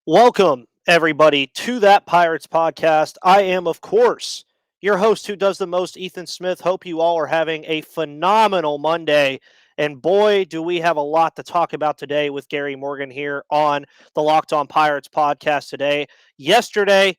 Welcome, everybody, to that Pirates podcast. I am, of course, your host who does the most, Ethan Smith. Hope you all are having a phenomenal Monday. And boy, do we have a lot to talk about today with Gary Morgan here on the Locked On Pirates podcast today. Yesterday,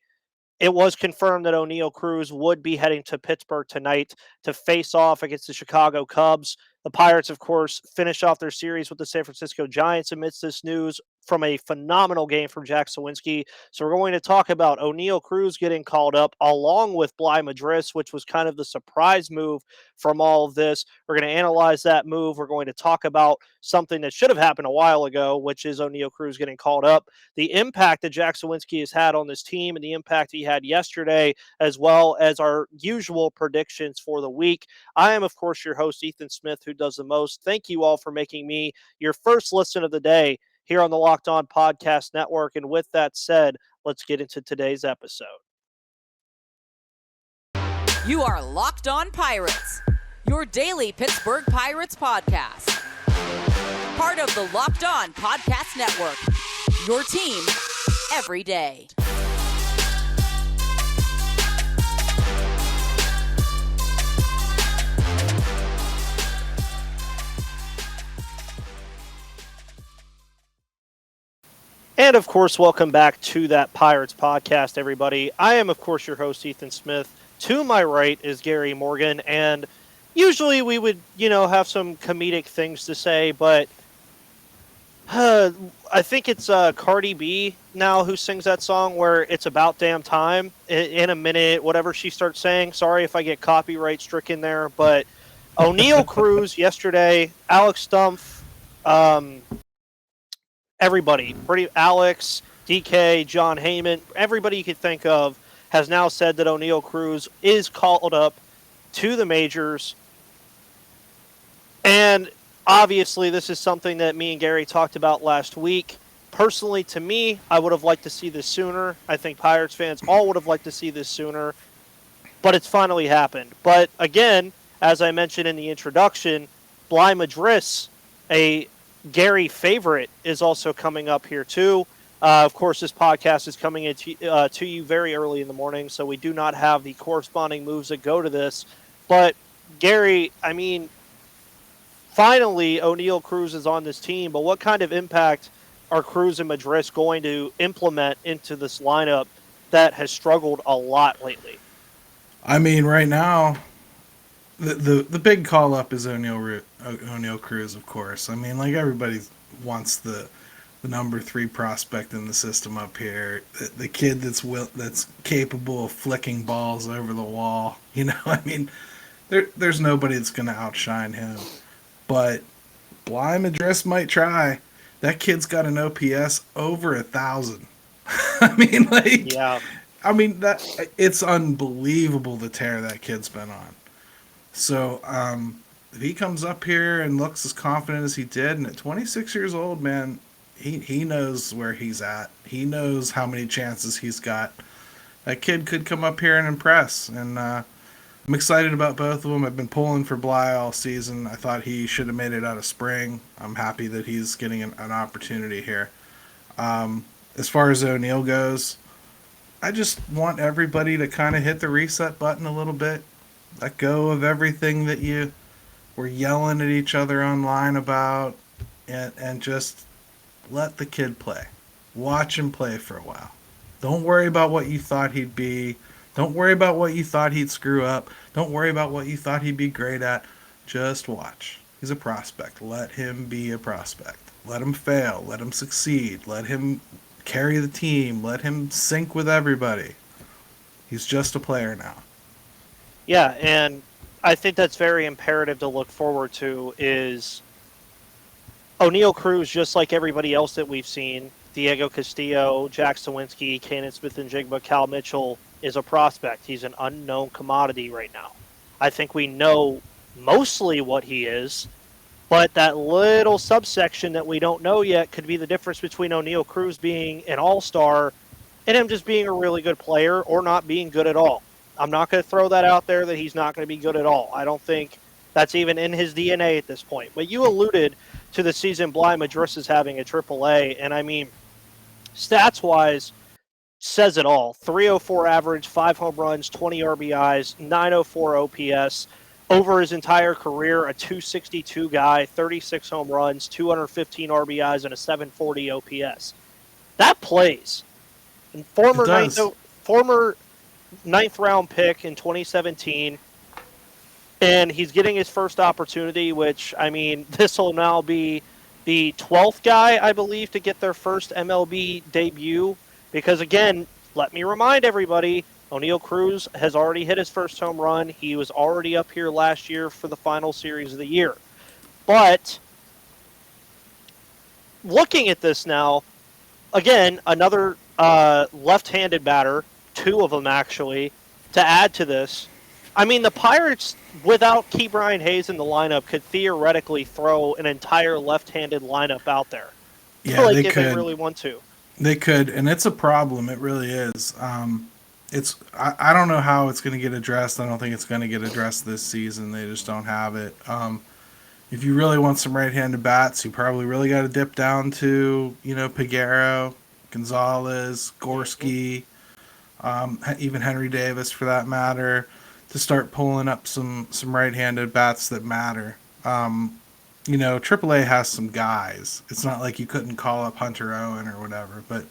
it was confirmed that Oneil Cruz would be heading to Pittsburgh tonight to face off against the Chicago Cubs. The Pirates, of course, finish off their series with the San Francisco Giants amidst this news from a phenomenal game from Jack Suwinski. So we're going to talk about Oneil Cruz getting called up along with Bligh Madris, which was kind of the surprise move from all of this. We're going to analyze that move. We're going to talk about something that should have happened a while ago, which is Oneil Cruz getting called up, the impact that Jack Suwinski has had on this team and the impact he had yesterday, as well as our usual predictions for the week. I am, of course, your host, Ethan Smith, who does the most. Thank you all for making me your first listen of the day here on the Locked On Podcast Network. And with that said, let's get into today's episode. You are Locked On Pirates, your daily Pittsburgh Pirates podcast. Part of the Locked On Podcast Network, your team every day. And, of course, welcome back to that Pirates podcast, everybody. I am, of course, your host, Ethan Smith. To my right is Gary Morgan, and usually we would, have some comedic things to say, but I think it's Cardi B now who sings that song where it's about damn time in a minute, whatever she starts saying. Sorry if I get copyright stricken there, but Oneil Cruz yesterday, Alex Stumpf, everybody, Alex, DK, John Heyman, everybody you could think of has now said that Oneil Cruz is called up to the majors. And obviously, this is something that me and Gary talked about last week. Personally, to me, I would have liked to see this sooner. I think Pirates fans all would have liked to see this sooner. But it's finally happened. But again, as I mentioned in the introduction, Bligh Madris, a Gary favorite, is also coming up here too. Of course, this podcast is coming into to you very early in the morning, so we do not have the corresponding moves that go to this. But Gary, I mean, finally Oneil Cruz is on this team, but what kind of impact are Cruz and Madris going to implement into this lineup that has struggled a lot lately? I mean, right now, the big call up is Oneil Cruz, of course. I mean, like, everybody wants the number 3 prospect in the system up here, the kid that's capable of flicking balls over the wall. I mean, there's nobody that's going to outshine him. But Bligh Madris might try. That kid's got an OPS over 1,000. I mean, like, yeah. I mean, it's unbelievable the tear that kid's been on. So, if he comes up here and looks as confident as he did, and at 26 years old, man, he knows where he's at. He knows how many chances he's got. That kid could come up here and impress, and I'm excited about both of them. I've been pulling for Bligh all season. I thought he should have made it out of spring. I'm happy that he's getting an opportunity here. As far as Oneil goes, I just want everybody to kind of hit the reset button a little bit. Let go of everything that you were yelling at each other online about, and just let the kid play. Watch him play for a while. Don't worry about what you thought he'd be. Don't worry about what you thought he'd screw up. Don't worry about what you thought he'd be great at. Just watch. He's a prospect. Let him be a prospect. Let him fail. Let him succeed. Let him carry the team. Let him sync with everybody. He's just a player now. Yeah, and I think that's very imperative to look forward to is Oneil Cruz, just like everybody else that we've seen, Diego Castillo, Jack Suwinski, Canaan Smith-Njigba, Cal Mitchell, is a prospect. He's an unknown commodity right now. I think we know mostly what he is, but that little subsection that we don't know yet could be the difference between Oneil Cruz being an all-star and him just being a really good player or not being good at all. I'm not going to throw that out there that he's not going to be good at all. I don't think that's even in his DNA at this point. But you alluded to the season Bligh Madris is having at AAA, and I mean, stats-wise, says it all. 304 average, 5 home runs, 20 RBIs, 904 OPS. Over his entire career, a 262 guy, 36 home runs, 215 RBIs, and a 740 OPS. That plays. And former ninth round pick in 2017, and he's getting his first opportunity, which, I mean, this will now be the 12th guy, I believe, to get their first MLB debut. Because, again, let me remind everybody, Oneil Cruz has already hit his first home run. He was already up here last year for the final series of the year. But looking at this now, again, another left-handed batter, 2 of them actually, to add to this. I mean, the Pirates, without Ke'Bryan Hayes in the lineup, could theoretically throw an entire left-handed lineup out there. Yeah, like they if could. they really want to. They could, and it's a problem. It really is. I don't know how it's going to get addressed. I don't think it's going to get addressed this season. They just don't have it. If you really want some right-handed bats, you probably really got to dip down to, Peguero, Gonzalez, Gorski, even Henry Davis for that matter, to start pulling up some right-handed bats that matter. AAA has some guys. It's not like you couldn't call up Hunter Owen or whatever, but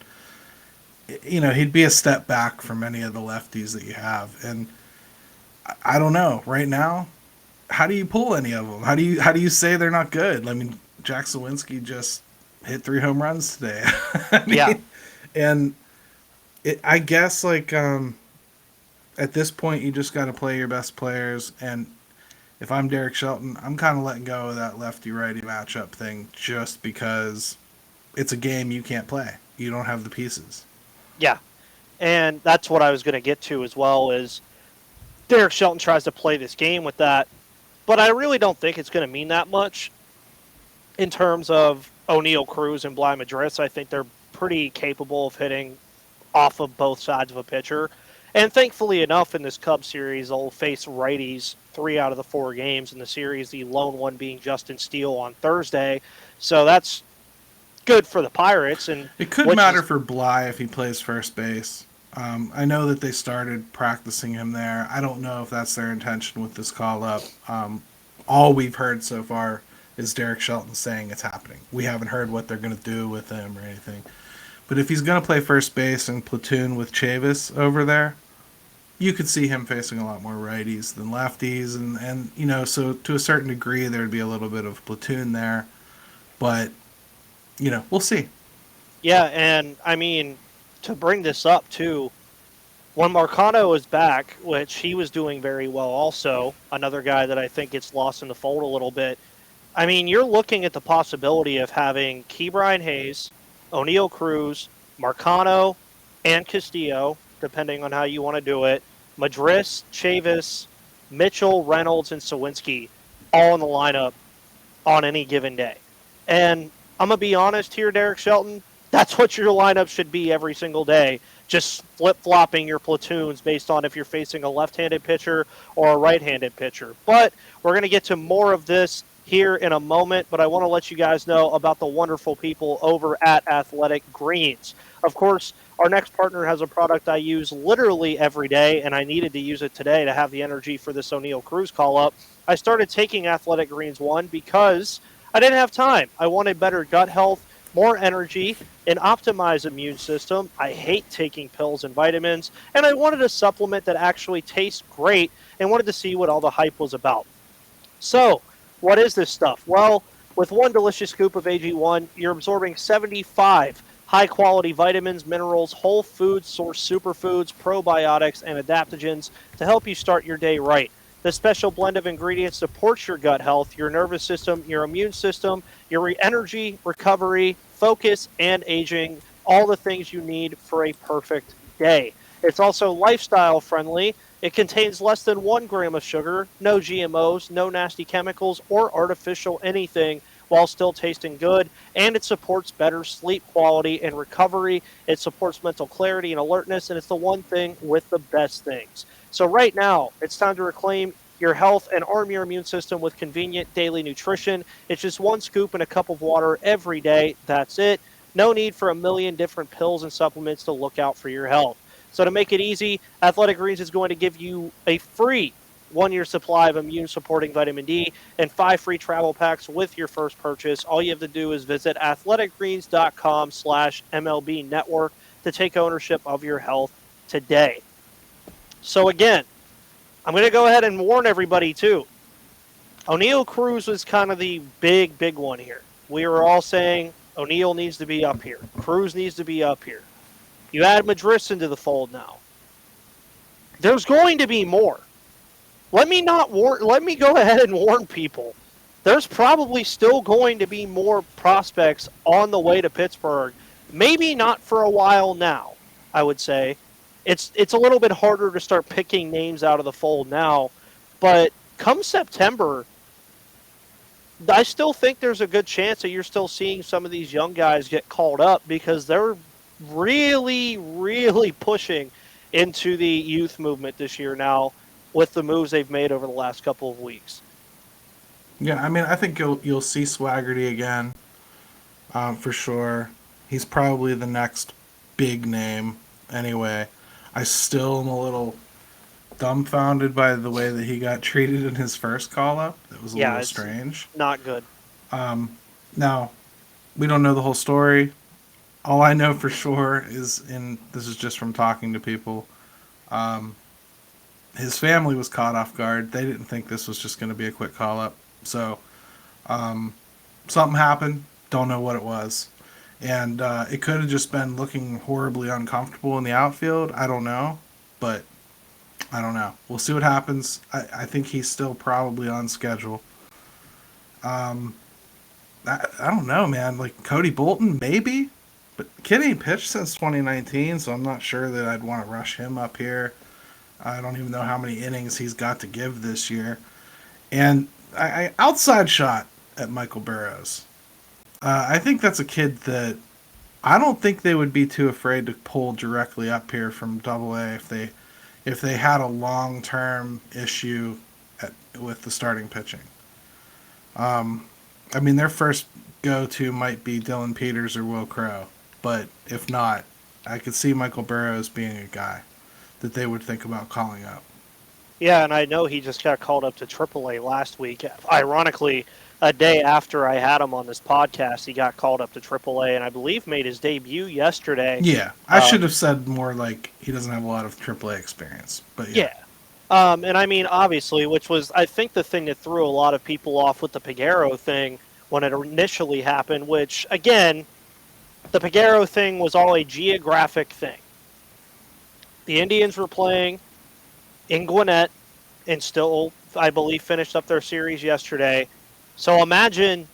he'd be a step back from any of the lefties that you have. And I don't know. Right now, how do you pull any of them? How do you say they're not good? I mean, Jack Suwinski just hit 3 home runs today. Yeah. And I guess, at this point, you just got to play your best players. And if I'm Derek Shelton, I'm kind of letting go of that lefty-righty matchup thing just because it's a game you can't play. You don't have the pieces. Yeah, and that's what I was going to get to as well, is Derek Shelton tries to play this game with that, but I really don't think it's going to mean that much in terms of Oneil Cruz and Bligh Madris. I think they're pretty capable of hitting off of both sides of a pitcher, and thankfully enough in this Cubs series, they'll face righties 3 out of the 4 games in the series, the lone one being Justin Steele on Thursday, so that's good for the Pirates. And it could matter for Bligh if he plays first base. I know that they started practicing him there. I don't know if that's their intention with this call-up. All we've heard so far is Derek Shelton saying it's happening. We haven't heard what they're going to do with him or anything. But if he's going to play first base and platoon with Chavis over there, you could see him facing a lot more righties than lefties. And so to a certain degree, there would be a little bit of platoon there. But we'll see. Yeah, and I mean, to bring this up too, when Marcano is back, which he was doing very well also, another guy that I think gets lost in the fold a little bit, I mean, you're looking at the possibility of having Ke'Bryan Hayes, Oneil Cruz, Marcano, and Castillo, depending on how you want to do it, Madris, Chavis, Mitchell, Reynolds, and Suwinski all in the lineup on any given day. And I'm going to be honest here, Derek Shelton, that's what your lineup should be every single day, just flip-flopping your platoons based on if you're facing a left-handed pitcher or a right-handed pitcher. But we're going to get to more of this here in a moment, but I want to let you guys know about the wonderful people over at Athletic Greens. Of course, our next partner has a product I use literally every day, and I needed to use it today to have the energy for this Oneil Cruz call-up. I started taking Athletic Greens 1 because I didn't have time. I wanted better gut health, more energy, an optimized immune system. I hate taking pills and vitamins, and I wanted a supplement that actually tastes great and wanted to see what all the hype was about. So, what is this stuff? Well, with one delicious scoop of AG1, you're absorbing 75 high-quality vitamins, minerals, whole food source superfoods, probiotics, and adaptogens to help you start your day right. This special blend of ingredients supports your gut health, your nervous system, your immune system, your energy, recovery, focus, and aging, all the things you need for a perfect day. It's also lifestyle friendly. It contains less than 1 gram of sugar, no GMOs, no nasty chemicals, or artificial anything, while still tasting good, and it supports better sleep quality and recovery. It supports mental clarity and alertness, and it's the one thing with the best things. So right now, it's time to reclaim your health and arm your immune system with convenient daily nutrition. It's just 1 scoop in a cup of water every day. That's it. No need for a million different pills and supplements to look out for your health. So to make it easy, Athletic Greens is going to give you a free 1-year supply of immune-supporting vitamin D and 5 free travel packs with your first purchase. All you have to do is visit athleticgreens.com/MLB network to take ownership of your health today. So again, I'm going to go ahead and warn everybody too. Oneil Cruz was kind of the big one here. We were all saying Oneil needs to be up here. Cruz needs to be up here. You add Madris into the fold now. There's going to be more. Let me go ahead and warn people. There's probably still going to be more prospects on the way to Pittsburgh. Maybe not for a while now, I would say. It's a little bit harder to start picking names out of the fold now, but come September, I still think there's a good chance that you're still seeing some of these young guys get called up because they're really pushing into the youth movement this year now with the moves they've made over the last couple of weeks. Yeah, I mean, I think you'll see Swaggerty again, for sure. He's probably the next big name anyway. I still am a little dumbfounded by the way that he got treated in his first call-up. It was a little strange. Not good. Now, we don't know the whole story. All I know for sure is, and this is just from talking to people, his family was caught off guard. They didn't think this was just going to be a quick call-up. So, something happened. Don't know what it was. And it could have just been looking horribly uncomfortable in the outfield. I don't know. But I don't know. We'll see what happens. I think he's still probably on schedule. I don't know, man. Like Cody Bolton, maybe? But kid ain't pitched since 2019, so I'm not sure that I'd want to rush him up here. I don't even know how many innings he's got to give this year. And I outside shot at Michael Burrows. I think that's a kid that I don't think they would be too afraid to pull directly up here from Double-A if they had a long-term issue with the starting pitching. I mean, their first go-to might be Dylan Peters or Will Crow. But if not, I could see Michael Burrows being a guy that they would think about calling up. Yeah, and I know he just got called up to AAA last week. Ironically, a day after I had him on this podcast, he got called up to AAA and I believe made his debut yesterday. Yeah, I should have said more like he doesn't have a lot of AAA experience. But yeah. And I mean, obviously, which was, I think, the thing that threw a lot of people off with the Peguero thing when it initially happened, which, again, the Peguero thing was all a geographic thing. The Indians were playing in Gwinnett and still, I believe, finished up their series yesterday. So imagine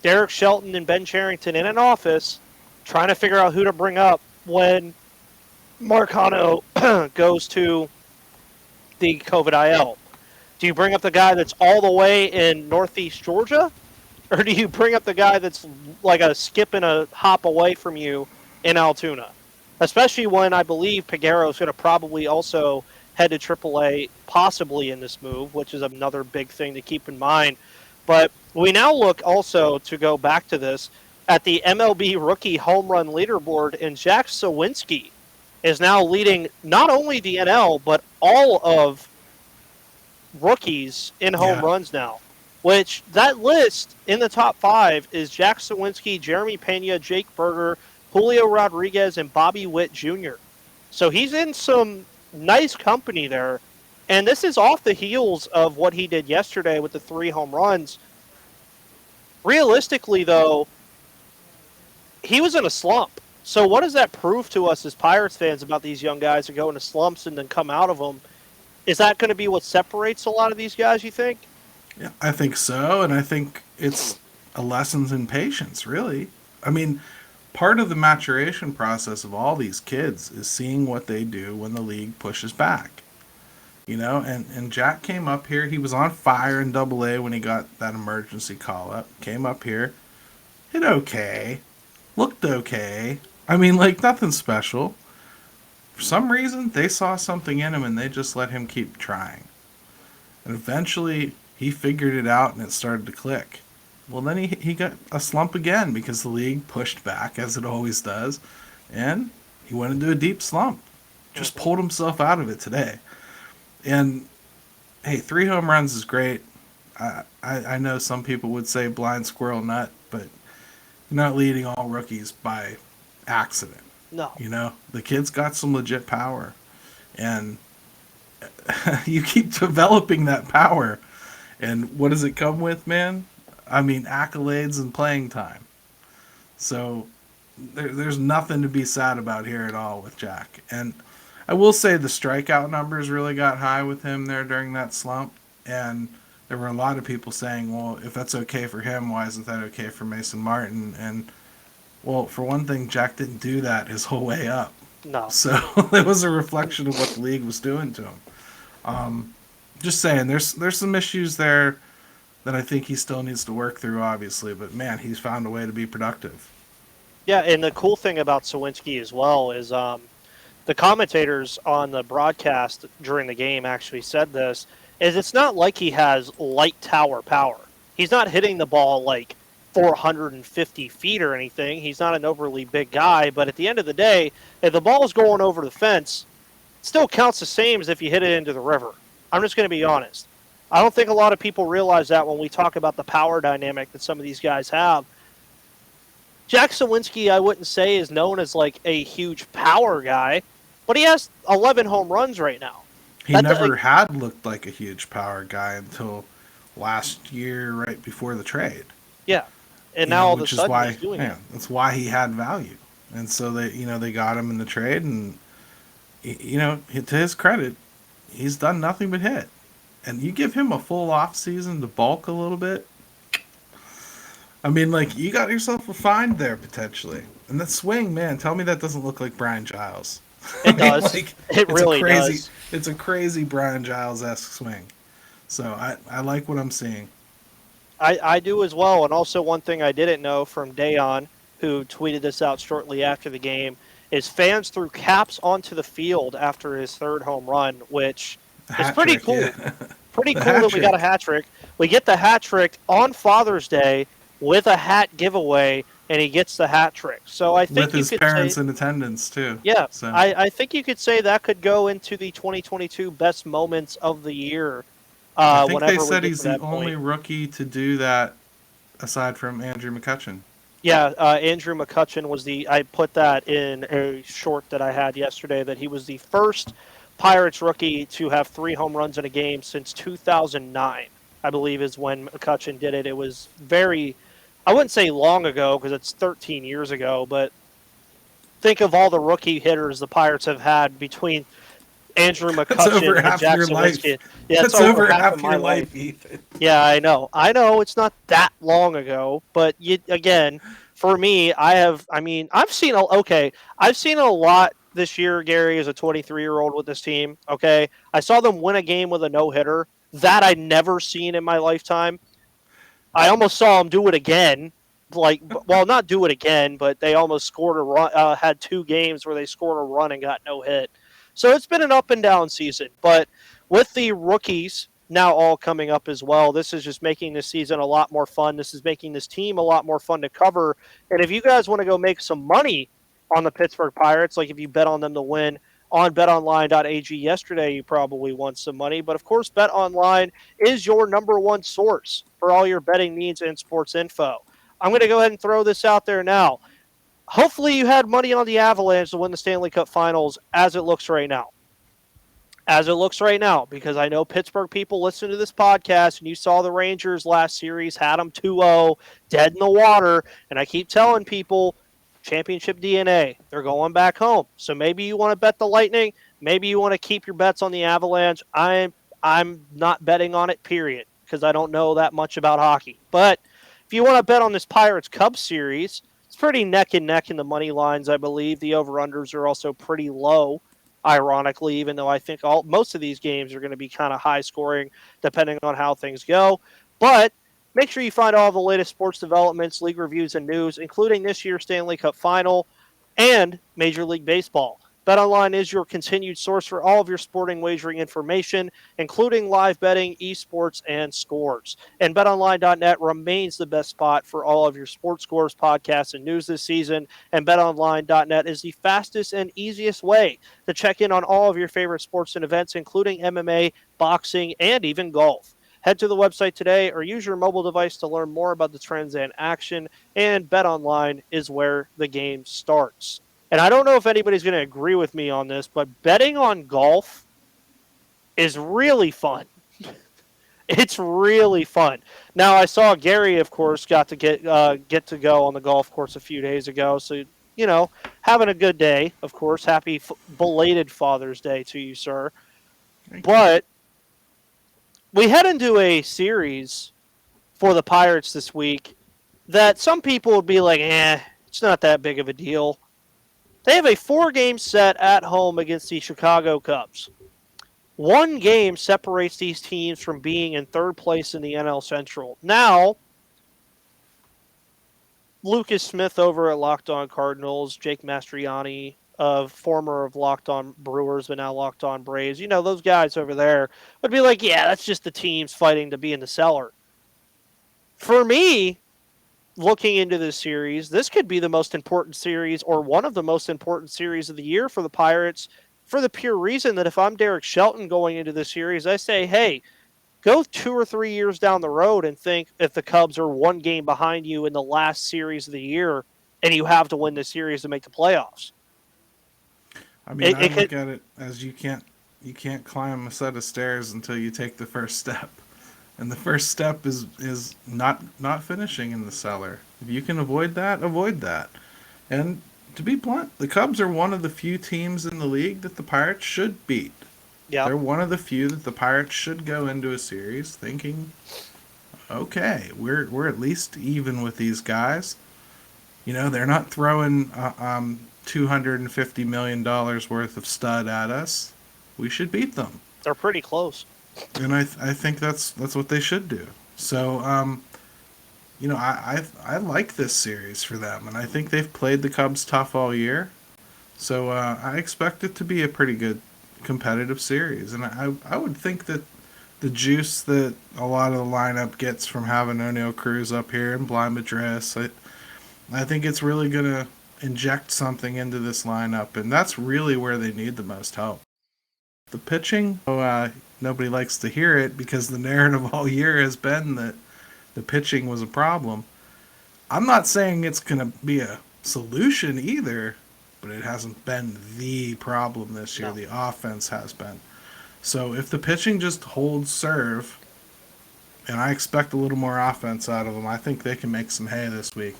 Derek Shelton and Ben Cherington in an office trying to figure out who to bring up when Marcano goes to the COVID IL. Do you bring up the guy that's all the way in Northeast Georgia? Or do you bring up the guy that's like a skip and a hop away from you in Altoona? Especially when I believe Peguero is going to probably also head to AAA, possibly in this move, which is another big thing to keep in mind. But we now look also, to go back to this, at the MLB rookie home run leaderboard, and Jack Suwinski is now leading not only the NL, but all of rookies in home runs now. Which, that list in the top 5 is Jack Suwinski, Jeremy Pena, Jake Berger, Julio Rodriguez, and Bobby Witt Jr. So he's in some nice company there. And this is off the heels of what he did yesterday with the 3 home runs. Realistically, though, he was in a slump. So what does that prove to us as Pirates fans about these young guys that go into slumps and then come out of them? Is that going to be what separates a lot of these guys, you think? Yeah, I think so, and I think it's a lesson in patience, really. I mean, part of the maturation process of all these kids is seeing what they do when the league pushes back. You know, and Jack came up here. He was on fire in Double-A when he got that emergency call-up. Came up here, hit okay, looked okay. I mean, like, nothing special. For some reason, they saw something in him, and they just let him keep trying. And eventually, he figured it out, and it started to click. Well, then he got a slump again because the league pushed back, as it always does, and he went into a deep slump. Just pulled himself out of it today. And, hey, 3 home runs is great. I know some people would say blind squirrel nut, but you're not leading all rookies by accident. No. You know, the kid's got some legit power. And you keep developing that power. And what does it come with, man? I mean, accolades and playing time. So there's nothing to be sad about here at all with Jack. And I will say the strikeout numbers really got high with him there during that slump. And there were a lot of people saying, well, if that's okay for him, why isn't that okay for Mason Martin? And, well, for one thing, Jack didn't do that his whole way up. No. So it was a reflection of what the league was doing to him. Just saying, there's some issues there that I think he still needs to work through, obviously. But, man, he's found a way to be productive. Yeah, and the cool thing about Suwinski as well is the commentators on the broadcast during the game actually said this, is it's not like he has light tower power. He's not hitting the ball like 450 feet or anything. He's not an overly big guy, but at the end of the day, if the ball is going over the fence, it still counts the same as if you hit it into the river. I'm just going to be honest. I don't think a lot of people realize that when we talk about the power dynamic that some of these guys have. Jack Suwinski, I wouldn't say, is known as like a huge power guy, but he has 11 home runs right now. He never had looked like a huge power guy until last year, right before the trade. Yeah, and now all of a sudden he's doing it. That's why he had value, and so they got him in the trade, and to his credit, he's done nothing but hit. And you give him a full off season to bulk a little bit. I mean, like, you got yourself a find there potentially, and that swing, man. Tell me that doesn't look like Brian Giles. It does. It really does. It's a crazy Brian Giles-esque swing. So I like what I'm seeing. I do as well. And also one thing I didn't know from Dayon, who tweeted this out shortly after the game, is fans threw caps onto the field after his 3rd home run, which is pretty cool. Yeah. Pretty cool that we got a hat trick. We get the hat trick on Father's Day with a hat giveaway, and he gets the hat trick. So I think with his parents in attendance too. Yeah, so. I think you could say that could go into the 2022 best moments of the year. I think they said he's the only rookie to do that, aside from Andrew McCutchen. Yeah, Andrew McCutchen was I put that in a short that I had yesterday, that he was the first Pirates rookie to have 3 home runs in a game since 2009, I believe is when McCutchen did it. It was very, I wouldn't say long ago because it's 13 years ago, but think of all the rookie hitters the Pirates have had between Andrew McCutchen and Jack Suwinski. Yeah, it's over half of my life, Ethan. Yeah, I know. It's not that long ago, but again, for me, I've seen a lot this year, Gary, as a 23-year-old with this team. Okay, I saw them win a game with a no-hitter that I'd never seen in my lifetime. I almost saw them do it again. Not do it again, but they almost scored a run. Had 2 games where they scored a run and got no hit. So it's been an up and down season. But with the rookies now all coming up as well, this is just making this season a lot more fun. This is making this team a lot more fun to cover. And if you guys want to go make some money on the Pittsburgh Pirates, like if you bet on them to win on betonline.ag yesterday, you probably won some money. But of course, BetOnline is your number one source for all your betting needs and sports info. I'm going to go ahead and throw this out there now. Hopefully you had money on the Avalanche to win the Stanley Cup Finals as it looks right now. Because I know Pittsburgh people listen to this podcast, and you saw the Rangers last series, had them 2-0, dead in the water, and I keep telling people, championship DNA, they're going back home. So maybe you want to bet the Lightning, maybe you want to keep your bets on the Avalanche. I'm not betting on it, period, because I don't know that much about hockey. But if you want to bet on this Pirates-Cubs series, it's pretty neck and neck in the money lines, I believe. The over-unders are also pretty low, ironically, even though I think most of these games are going to be kind of high scoring depending on how things go. But make sure you find all the latest sports developments, league reviews, and news, including this year's Stanley Cup Final and Major League Baseball. BetOnline is your continued source for all of your sporting wagering information, including live betting, esports, and scores. And BetOnline.net remains the best spot for all of your sports scores, podcasts, and news this season. And BetOnline.net is the fastest and easiest way to check in on all of your favorite sports and events, including MMA, boxing, and even golf. Head to the website today or use your mobile device to learn more about the trends and action. And BetOnline is where the game starts. And I don't know if anybody's going to agree with me on this, but betting on golf is really fun. It's really fun. Now, I saw Gary, of course, got to get to go on the golf course a few days ago. So, having a good day, of course. Happy belated Father's Day to you, sir. But we head into a series for the Pirates this week that some people would be like, it's not that big of a deal. They have a 4-game set at home against the Chicago Cubs. 1 game separates these teams from being in 3rd place in the NL Central. Now, Lucas Smith over at Locked On Cardinals, Jake Mastriani, former of Locked On Brewers, but now Locked On Braves. Those guys over there would be like, yeah, that's just the teams fighting to be in the cellar. For me, looking into this series, this could be the most important series or one of the most important series of the year for the Pirates for the pure reason that if I'm Derek Shelton going into this series, I say, hey, go 2 or 3 years down the road and think if the Cubs are 1 game behind you in the last series of the year and you have to win this series to make the playoffs. I mean, I look at it as you can't climb a set of stairs until you take the first step. And the first step is not finishing in the cellar. If you can avoid that, avoid that. And to be blunt, the Cubs are one of the few teams in the league that the Pirates should beat. Yeah. They're one of the few that the Pirates should go into a series thinking, okay, we're at least even with these guys. They're not throwing $250 million worth of stud at us. We should beat them. They're pretty close. And I think that's what they should do. So, I like this series for them, and I think they've played the Cubs tough all year. So I expect it to be a pretty good competitive series. And I would think that the juice that a lot of the lineup gets from having Oneil Cruz up here and Bligh Madris, I think it's really going to inject something into this lineup, and that's really where they need the most help. The pitching, nobody likes to hear it because the narrative all year has been that the pitching was a problem. I'm not saying it's going to be a solution either, but it hasn't been the problem this year. No. The offense has been. So if the pitching just holds serve, and I expect a little more offense out of them, I think they can make some hay this week.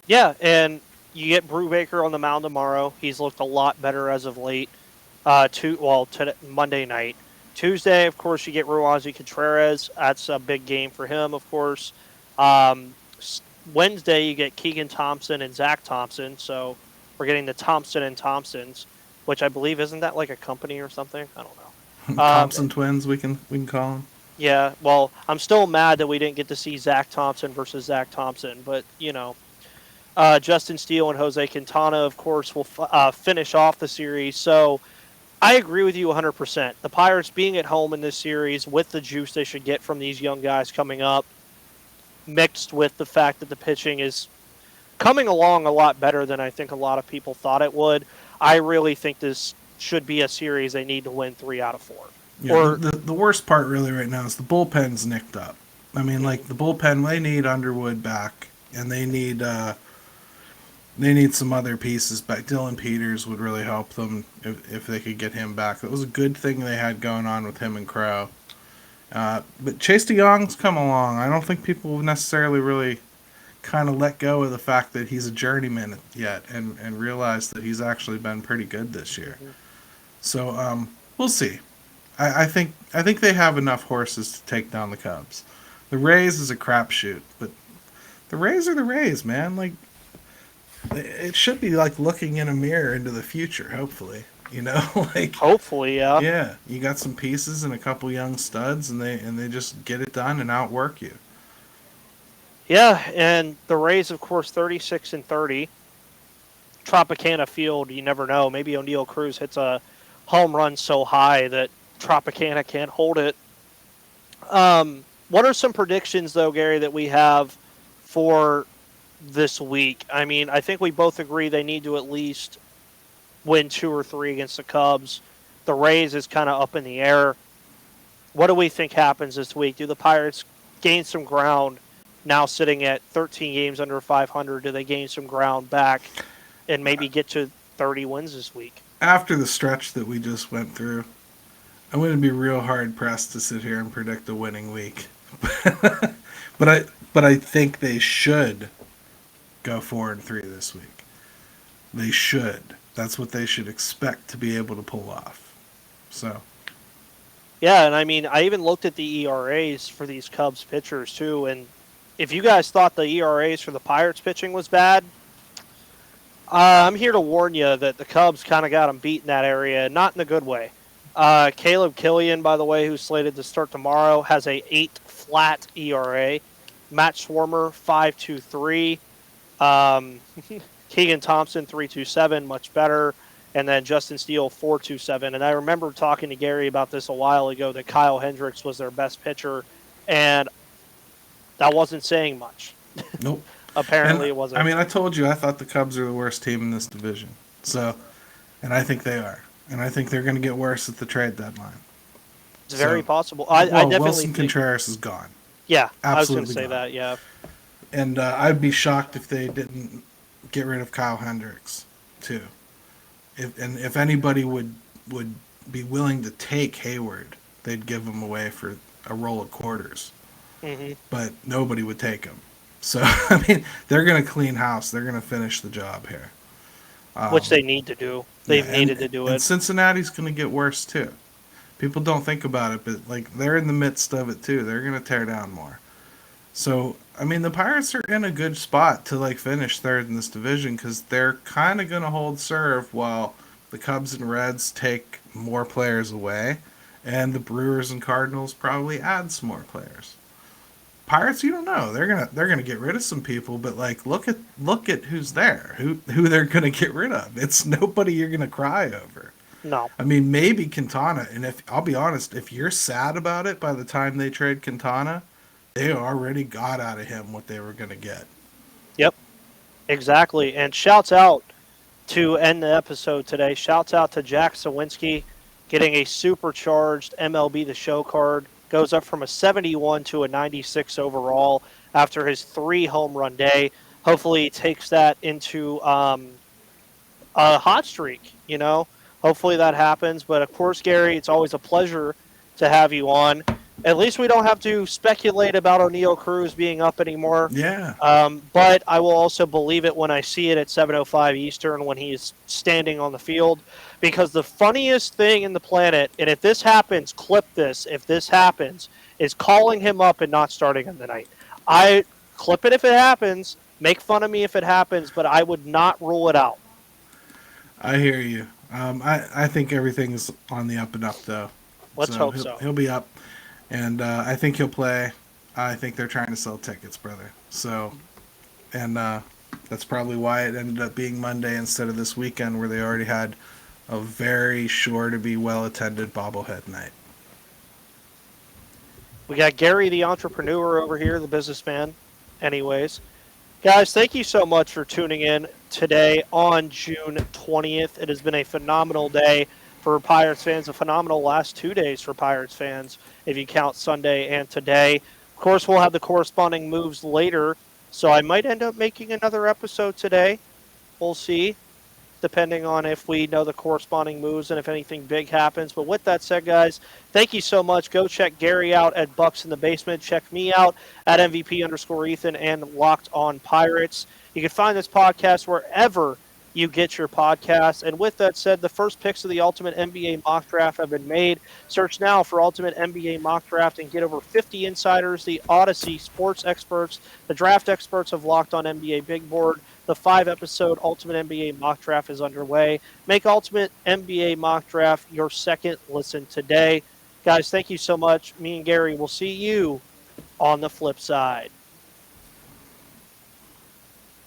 Yeah, and you get Brubaker on the mound tomorrow. He's looked a lot better as of late. Monday night. Tuesday, of course, you get Ruazi Contreras. That's a big game for him, of course. Wednesday, you get Keegan Thompson and Zach Thompson. So we're getting the Thompson and Thompsons, which I believe, isn't that like a company or something? I don't know. Thompson twins, we can call them. Yeah, well, I'm still mad that we didn't get to see Zach Thompson versus Zach Thompson, but, Justin Steele and Jose Quintana, of course, will finish off the series. So I agree with you 100%. The Pirates being at home in this series with the juice they should get from these young guys coming up, mixed with the fact that the pitching is coming along a lot better than I think a lot of people thought it would. I really think this should be a series they need to win 3 out of 4. Yeah, the worst part really right now is the bullpen's nicked up. I mean, like the bullpen, they need Underwood back, and they need some other pieces back. Dylan Peters would really help them if they could get him back. That was a good thing they had going on with him and Crow. But Chase DeYoung's come along. I don't think people have necessarily really kind of let go of the fact that he's a journeyman yet and realized that he's actually been pretty good this year. So we'll see. I think they have enough horses to take down the Cubs. The Rays is a crapshoot, but the Rays are the Rays, man. Like, it should be like looking in a mirror into the future, hopefully. Like hopefully, yeah. Yeah, you got some pieces and a couple young studs, and they just get it done and outwork you. Yeah, and the Rays, of course, 36-30. Tropicana Field, you never know. Maybe Oneil Cruz hits a home run so high that Tropicana can't hold it. What are some predictions, though, Gary, that we have for this week? I mean, I think we both agree they need to at least win 2 or 3 against the Cubs. The Rays is kind of up in the air. What do we think happens this week? Do the Pirates gain some ground now sitting at 13 games under 500? Do they gain some ground back and maybe get to 30 wins this week? After the stretch that we just went through, I'm going to be real hard pressed to sit here and predict a winning week. but I think they should go 4-3 this week. They should. That's what they should expect to be able to pull off. So. Yeah, and I mean, I even looked at the ERAs for these Cubs pitchers too, and if you guys thought the ERAs for the Pirates pitching was bad, I'm here to warn you that the Cubs kind of got them beat in that area, not in a good way. Caleb Killian, by the way, who's slated to start tomorrow, has a 8 flat ERA. Matt Swarmer, 5.23. Keegan Thompson, 3.27, much better. And then Justin Steele, 4.27. And I remember talking to Gary about this a while ago, that Kyle Hendricks was their best pitcher, and that wasn't saying much. Nope. Apparently it wasn't. I mean, I told you I thought the Cubs are the worst team in this division. So, and I think they are. And I think they're going to get worse at the trade deadline. It's very possible. I definitely Wilson think Contreras is gone. Yeah, Absolutely I was going to say gone. that, yeah. And I'd be shocked if they didn't get rid of Kyle Hendricks, too. If anybody would be willing to take Hayward, they'd give him away for a roll of quarters. Mm-hmm. But nobody would take him. So, I mean, they're going to clean house. They're going to finish the job here. Which they need to do. They've needed to do it. And Cincinnati's going to get worse, too. People don't think about it, but like they're in the midst of it, too. They're going to tear down more. So, I mean, the Pirates are in a good spot to like finish third in this division because they're kind of going to hold serve while the Cubs and Reds take more players away, and the Brewers and Cardinals probably add some more players. Pirates, you don't know. They're gonna get rid of some people, but like look at who's there, who they're gonna get rid of. It's nobody you're gonna cry over. No. I mean, maybe Quintana, and if I'll be honest, if you're sad about it by the time they trade Quintana, they already got out of him what they were gonna get. Yep. Exactly. And shouts out to end the episode today. Shouts out to Jack Suwinski getting a supercharged MLB The Show card. Goes up from a 71 to a 96 overall after his 3 home run day. Hopefully he takes that into a hot streak, you know. Hopefully that happens. But, of course, Gary, it's always a pleasure to have you on. At least we don't have to speculate about Oneil Cruz being up anymore. Yeah. But I will also believe it when I see it at 7:05 Eastern when he's standing on the field. Because the funniest thing in the planet, and if this happens, clip this, if this happens, is calling him up and not starting him tonight. I clip it if it happens, make fun of me if it happens, but I would not rule it out. I hear you. I think everything's on the up and up, though. Let's hope so. He'll be up, and I think he'll play. I think they're trying to sell tickets, brother. So, and that's probably why it ended up being Monday instead of this weekend where they already had a very sure to be well-attended bobblehead night. We got Gary the entrepreneur over here, the businessman. Anyways, guys, thank you so much for tuning in today on June 20th. It has been a phenomenal day for Pirates fans, a phenomenal last 2 days for Pirates fans, if you count Sunday and today. Of course, we'll have the corresponding moves later, so I might end up making another episode today. We'll see, depending on if we know the corresponding moves and if anything big happens. But with that said, guys, thank you so much. Go check Gary out at Bucks in the Basement. Check me out at MVP_Ethan and Locked On Pirates. You can find this podcast wherever you get your podcasts. And with that said, the first picks of the Ultimate NBA Mock Draft have been made. Search now for Ultimate NBA Mock Draft and get over 50 insiders, the Odyssey sports experts, the draft experts of Locked On NBA Big Board. The 5-episode Ultimate NBA Mock Draft is underway. Make Ultimate NBA Mock Draft your second listen today. Guys, thank you so much. Me and Gary will see you on the flip side.